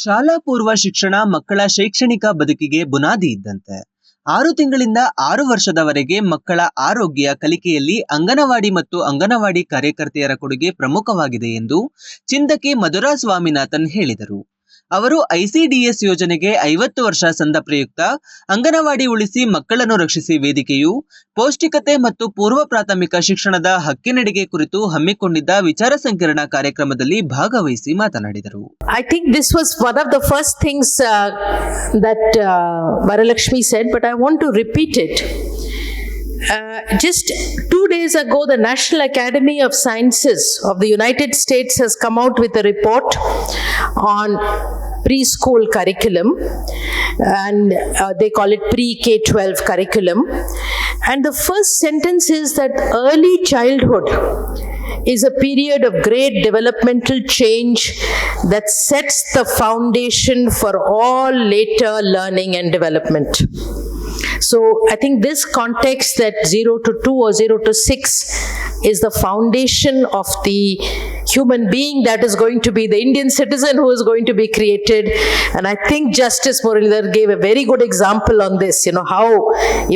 ಶಾಲಾ ಪೂರ್ವ ಶಿಕ್ಷಣ ಮಕ್ಕಳ ಶೈಕ್ಷಣಿಕ ಬದುಕಿಗೆ ಬುನಾದಿ ಇದ್ದಂತೆ. 6 ತಿಂಗಳಿಂದ 6 ವರ್ಷದವರೆಗೆ ಮಕ್ಕಳ ಆರೋಗ್ಯ ಕಲಿಕೆಯಲ್ಲಿ ಅಂಗನವಾಡಿ ಮತ್ತು ಅಂಗನವಾಡಿ ಕಾರ್ಯಕರ್ತೆಯರ ಕೊಡುಗೆ ಪ್ರಮುಖವಾಗಿದೆ ಎಂದು ಚಿಂತಕಿ ಮಧುರಾ ಸ್ವಾಮಿನಾಥನ್ ಹೇಳಿದರು. ಅವರು ICDS ಯೋಜನೆಗೆ 50 ವರ್ಷ ಸಂದ ಪ್ರಯುಕ್ತ ಅಂಗನವಾಡಿ ಉಳಿಸಿ ಮಕ್ಕಳನ್ನು ರಕ್ಷಿಸಿ ವೇದಿಕೆಯು ಪೌಷ್ಟಿಕತೆ ಮತ್ತು ಪೂರ್ವ ಪ್ರಾಥಮಿಕ ಶಿಕ್ಷಣದ ಹಕ್ಕಿನೆಡೆಗೆ ಕುರಿತು ಹಮ್ಮಿಕೊಂಡಿದ್ದ ವಿಚಾರ ಸಂಕಿರಣ ಕಾರ್ಯಕ್ರಮದಲ್ಲಿ ಭಾಗವಹಿಸಿ ಮಾತನಾಡಿದರು. I think this was one of the first things that Varalakshmi said, but I want to repeat it. Just 2 days ago, the National Academy of Sciences of the United States has come out with a report on preschool curriculum, and they call it pre-K-12 curriculum. And the first sentence is that early childhood is a period of great developmental change that sets the foundation for all later learning and development. So I think this context that 0 to 2 or 0 to 6 is the foundation of the human being that is going to be the Indian citizen who is going to be created. And I think Justice Muralidhar gave a very good example on this, how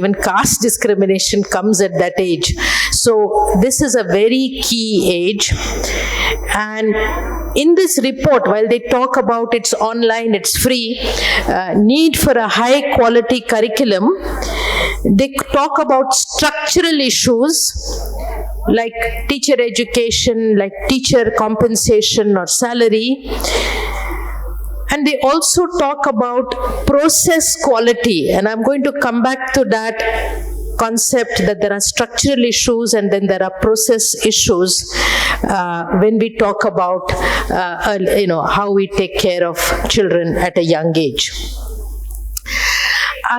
even caste discrimination comes at that age. So this is a very key age. And in this report, while they talk about it's online, it's free, need for a high quality curriculum, they talk about structural issues like teacher education, like teacher compensation or salary. And they also talk about process quality. And I'm going to come back to that concept that there are structural issues and then there are process issues when we talk about how we take care of children at a young age.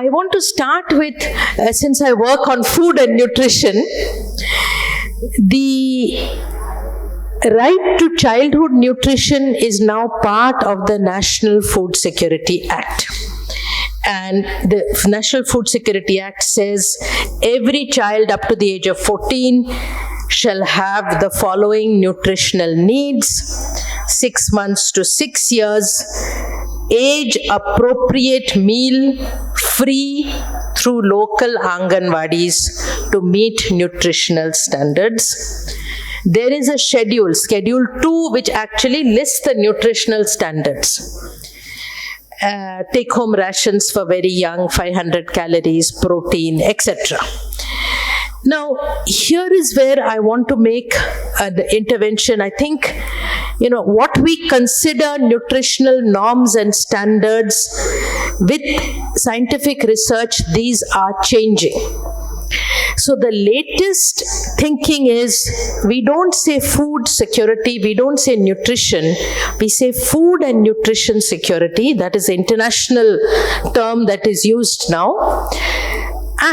I want to start with, since I work on food and nutrition, the right to childhood nutrition is now part of the National Food Security Act. And the National Food Security Act says every child up to the age of 14 shall have the following nutritional needs: 6 months to 6 years, age-appropriate meal free through local anganwadis to meet nutritional standards. There is a Schedule 2, which actually lists the nutritional standards. Take-home rations for very young, 500 calories, protein, etc. Now, here is where I want to make the intervention. I think, what we consider nutritional norms and standards with scientific research, these are changing. So the latest thinking is, we don't say food security, we don't say nutrition, we say food and nutrition security. That is the international term that is used now.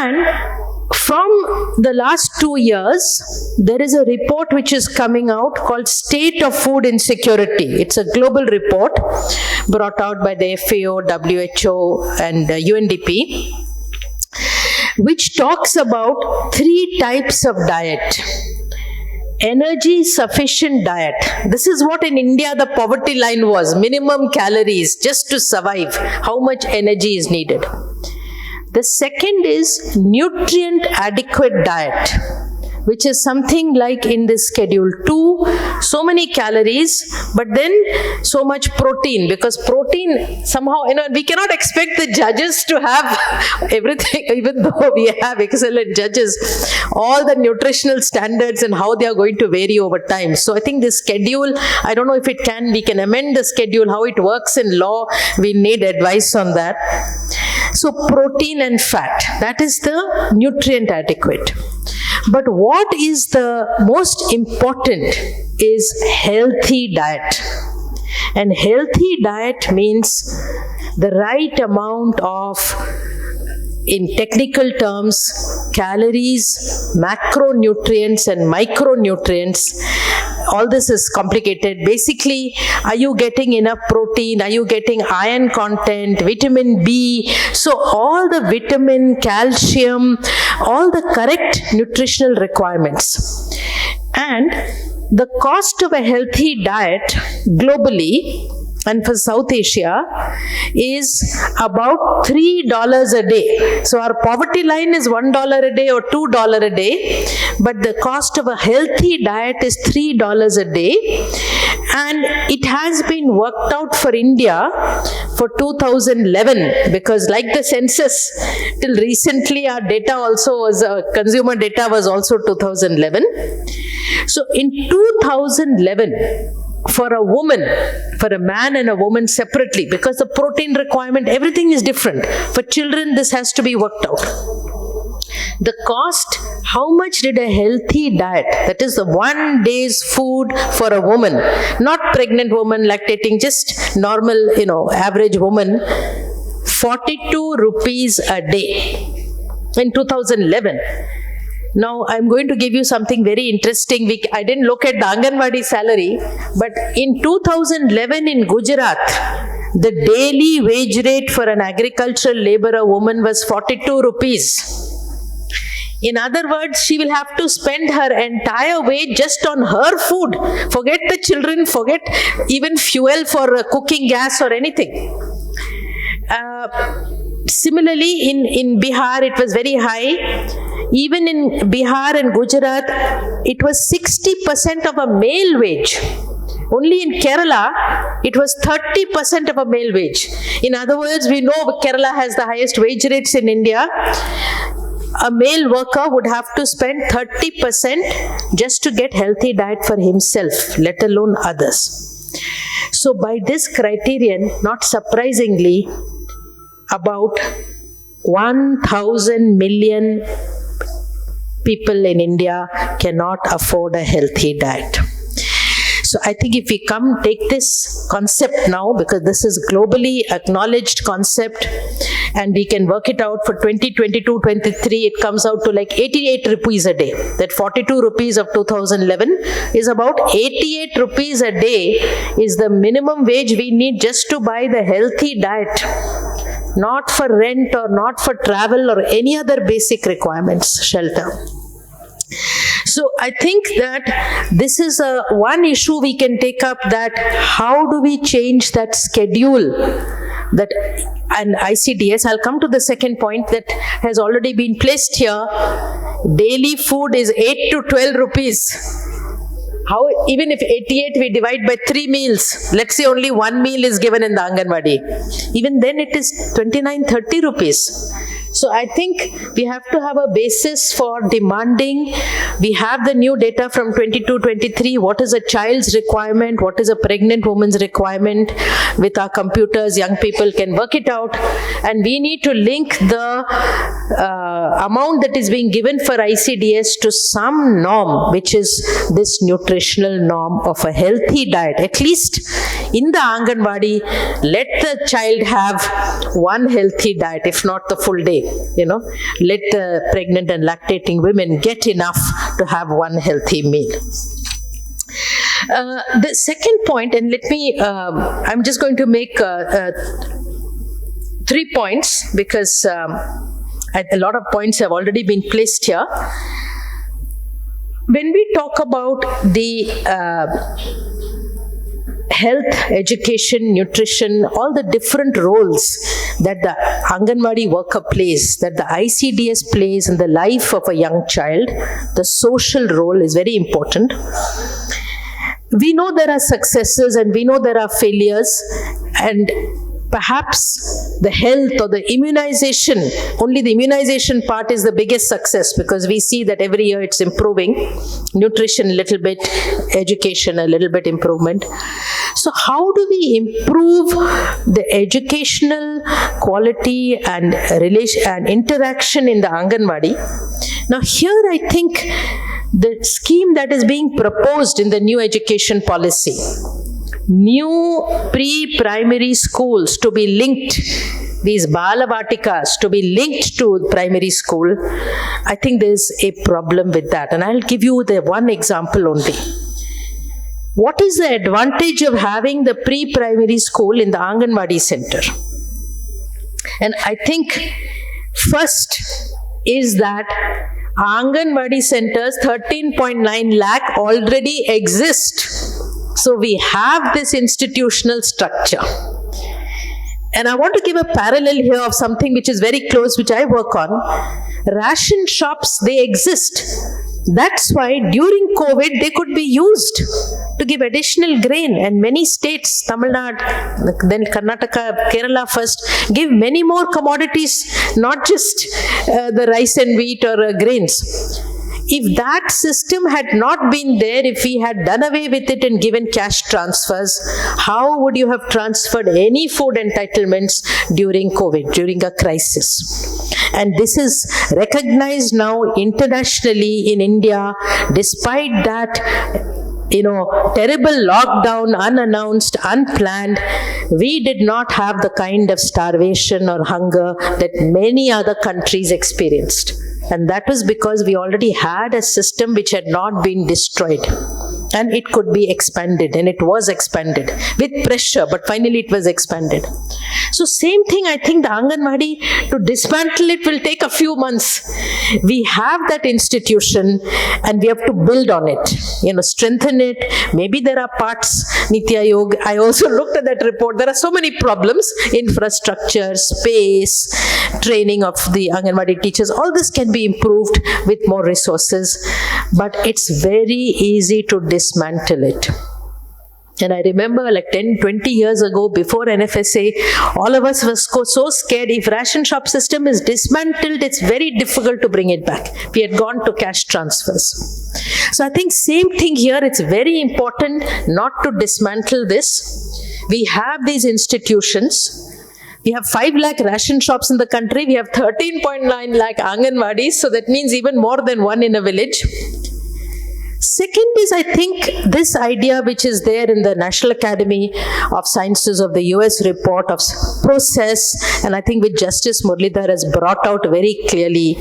And from the last 2 years, there is a report which is coming out called State of Food Insecurity. It's a global report brought out by the FAO, WHO and UNDP, which talks about 3 types of diet. Energy sufficient diet. This is what in India the poverty line was, minimum calories just to survive. How much energy is needed? The second is nutrient adequate diet, which is something like in this Schedule 2, so many calories, but then so much protein, because protein somehow, we cannot expect the judges to have everything, even though we have excellent judges, all the nutritional standards and how they are going to vary over time. So I think this schedule, I don't know if we can amend the schedule, how it works in law, we need advice on that. So protein and fat, that is the nutrient adequate. But what is the most important is healthy diet. And healthy diet means the right amount of, in technical terms, calories, macronutrients and micronutrients. All this is complicated. Basically, are you getting enough protein? Are you getting iron content, vitamin B? So all the vitamin, calcium, all the correct nutritional requirements. And the cost of a healthy diet globally and for South Asia is about $3 a day. So our poverty line is $1 a day or $2 a day, but the cost of a healthy diet is $3 a day. And it has been worked out for India for 2011, because like the census, till recently our data also was, consumer data was also 2011. So in 2011, for a woman, for a man and a woman separately, because the protein requirement, everything is different. For children, this has to be worked out. The cost, how much did a healthy diet, that is the 1 day's food for a woman, not pregnant woman, lactating, just normal, average woman, 42 rupees a day in 2011. Now, I'm going to give you something very interesting. I didn't look at the Anganwadi salary, but in 2011 in Gujarat, the daily wage rate for an agricultural laborer woman was 42 rupees. In other words, she will have to spend her entire wage just on her food. Forget the children, forget even fuel for cooking gas or anything. Similarly, in Bihar, it was very high. Even in Bihar and Gujarat, it was 60% of a male wage. Only in Kerala, it was 30% of a male wage. In other words, we know Kerala has the highest wage rates in India. A male worker would have to spend 30% just to get healthy diet for himself, let alone others. So by this criterion, not surprisingly, about 1,000 million people in India cannot afford a healthy diet. So I think if we take this concept now, because this is globally acknowledged concept, and we can work it out for 2022-23, it comes out to like 88 rupees a day. That 42 rupees of 2011 is about 88 rupees a day is the minimum wage we need just to buy the healthy diet. Not for rent or not for travel or any other basic requirements, shelter. So I think that this is one issue we can take up, that how do we change that schedule, that and ICDS, I'll come to the second point that has already been placed here. Daily food is 8 to 12 rupees. How, even if 88 we divide by 3 meals, let's say only 1 meal is given in the Anganwadi, even then it is 29-30 rupees. So I think we have to have a basis for demanding. We have the new data from 22-23. What is a child's requirement? What is a pregnant woman's requirement? With our computers, young people can work it out. And we need to link the amount that is being given for ICDS to some norm, which is this nutritional norm of a healthy diet. At least in the Anganwadi, let the child have one healthy diet, if not the full day. Let the pregnant and lactating women get enough to have one healthy meal. The second point, and let me, I'm just going to make 3 points, because a lot of points have already been placed here. When we talk about the health, education, nutrition, all the different roles that the Anganwadi worker plays, that the ICDS plays in the life of a young child, the social role is very important. We know there are successes and we know there are failures, and perhaps the health or the immunization, only the immunization part is the biggest success, because we see that every year it's improving. Nutrition a little bit, education a little bit improvement. So how do we improve the educational quality and relation and interaction in the Anganwadi? Now here I think the scheme that is being proposed in the new education policy, new pre-primary schools to be linked, these Balavatikas to be linked to primary school, I think there's a problem with that. And I'll give you the one example only. What is the advantage of having the pre-primary school in the Anganwadi center? And I think first is that Anganwadi centers, 13.9 lakh already exist So we have this institutional structure. And I want to give a parallel here of something which is very close, which I work on. Ration shops, they exist. That's why during COVID, they could be used to give additional grain. And many states, Tamil Nadu, then Karnataka, Kerala first, give many more commodities, not just the rice and wheat or grains. If that system had not been there, if we had done away with it and given cash transfers, how would you have transferred any food entitlements during COVID, during a crisis? And this is recognized now internationally in India, despite that, terrible lockdown, unannounced, unplanned, we did not have the kind of starvation or hunger that many other countries experienced. And that was because we already had a system which had not been destroyed. And it could be expanded, and it was expanded with pressure, but finally it was expanded. So same thing, I think the Anganwadi, to dismantle it will take a few months. We have that institution and we have to build on it, strengthen it. Maybe there are parts, Niti Aayog, I also looked at that report. There are so many problems, infrastructure, space, training of the Anganwadi teachers. All this can be improved with more resources, but it's very easy to dismantle it. And I remember like 10, 20 years ago, before NFSA, all of us were so scared. If ration shop system is dismantled, it's very difficult to bring it back. We had gone to cash transfers. So I think same thing here. It's very important not to dismantle this. We have these institutions. We have 5 lakh ration shops in the country. We have 13.9 lakh Anganwadis. So that means even more than one in a village. Second is, I think, this idea which is there in the National Academy of Sciences of the US report of process, and I think which Justice Muralidhar has brought out very clearly.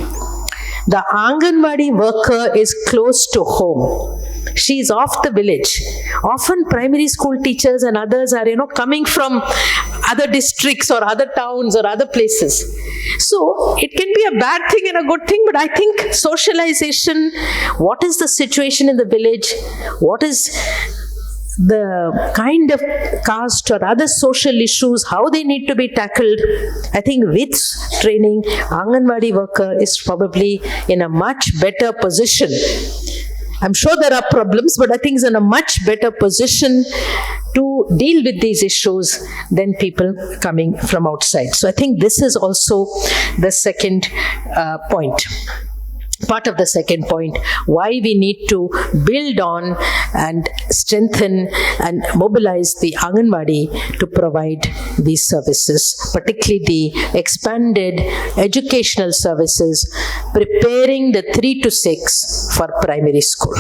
The Anganwadi worker is close to home. She is off the village. Often primary school teachers and others are, coming from other districts or other towns or other places. So it can be a bad thing and a good thing, but I think socialization, what is the situation in the village, what is the kind of caste or other social issues, how they need to be tackled. I think with training, Anganwadi worker is probably in a much better position. I'm sure there are problems, but I think it's in a much better position to deal with these issues than people coming from outside. So I think this is also the second point. Part of the second point, why we need to build on and strengthen and mobilize the Anganwadi to provide these services, particularly the expanded educational services, preparing the 3 to 6 for primary school.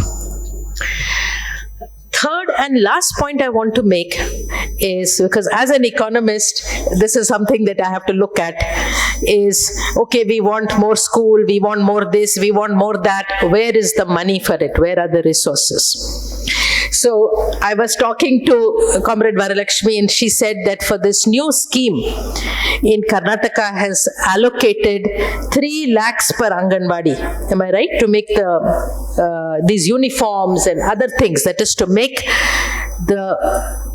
Third and last point I want to make is, because as an economist, this is something that I have to look at, is, okay, we want more school, we want more this, we want more that. Where is the money for it? Where are the resources? So I was talking to Comrade Varalakshmi, and she said that for this new scheme in Karnataka has allocated 3 lakhs per Anganwadi. Am I right? To make these uniforms and other things. That is to make the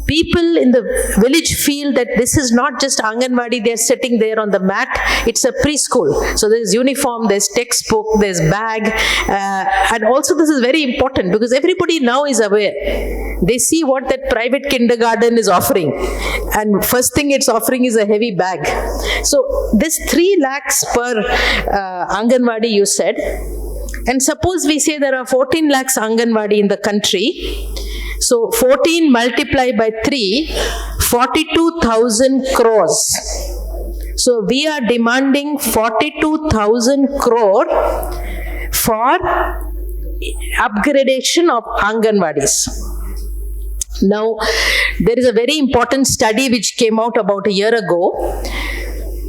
people in the village feel that this is not just Anganwadi, they're sitting there on the mat, it's a preschool. So there's uniform, there's textbook, there's bag, and also this is very important because everybody now is aware. They see what that private kindergarten is offering, and first thing it's offering is a heavy bag. So this 3 lakhs per Anganwadi, you said, and suppose we say there are 14 lakhs Anganwadi in the country. So 14 multiplied by 3, 42,000 crores. So we are demanding 42,000 crore for upgradation of Anganwadis. Now, there is a very important study which came out about a year ago.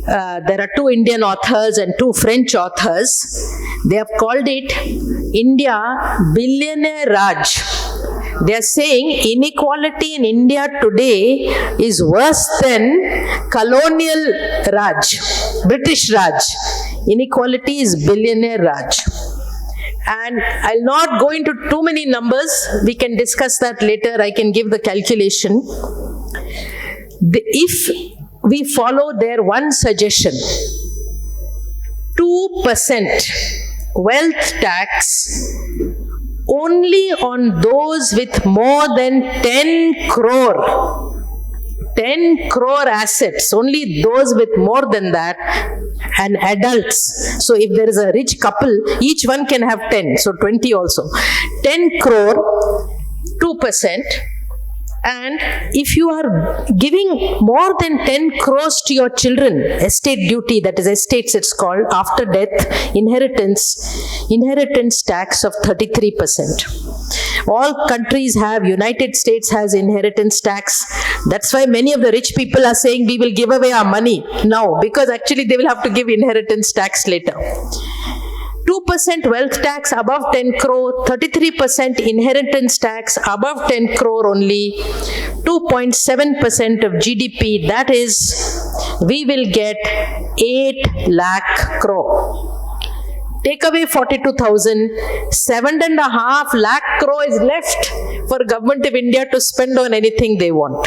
There are 2 Indian authors and 2 French authors. They have called it India Billionaire Raj. They are saying inequality in India today is worse than colonial Raj, British Raj. Inequality is billionaire Raj. And I'll not go into too many numbers. We can discuss that later. I can give the calculation. If we follow their one suggestion, 2% wealth tax only on those with more than 10 crore assets, only those with more than that, and adults. So if there is a rich couple, each one can have 10, so 20 also. 10 crore, 2%. And if you are giving more than 10 crores to your children, estate duty, that is estates it's called, after death, inheritance tax of 33%. All countries have, United States has inheritance tax. That's why many of the rich people are saying we will give away our money now, because actually they will have to give inheritance tax later. 2% wealth tax above 10 crore, 33% inheritance tax above 10 crore only, 2.7% of GDP, that is, we will get 8 lakh crore. Take away 42,000, 7.5 lakh crore is left for Government of India to spend on anything they want.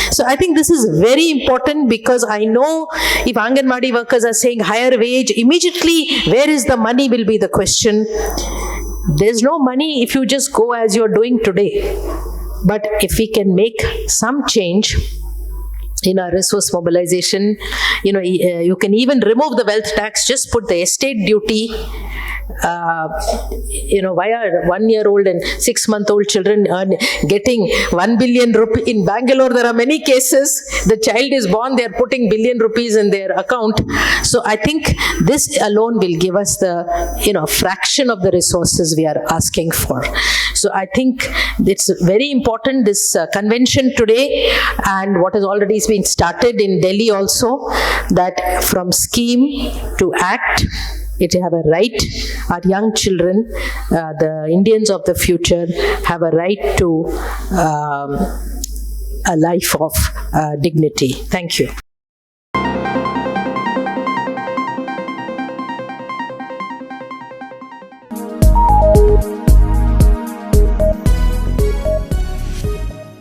So I think this is very important, because I know if Anganwadi workers are saying higher wage, immediately where is the money will be the question. There's no money if you just go as you're doing today. But if we can make some change in our resource mobilization, you can even remove the wealth tax, just put the estate duty, why are 1-year-old and 6-month-old children getting 1 billion rupee? In Bangalore, there are many cases. The child is born, they are putting billion rupees in their account. So I think this alone will give us the, fraction of the resources we are asking for. So I think it's very important, this convention today, and what has already been started in Delhi also, that from scheme to act, it have a right. Our young children, the Indians of the future, have a right to a life of dignity. Thank you.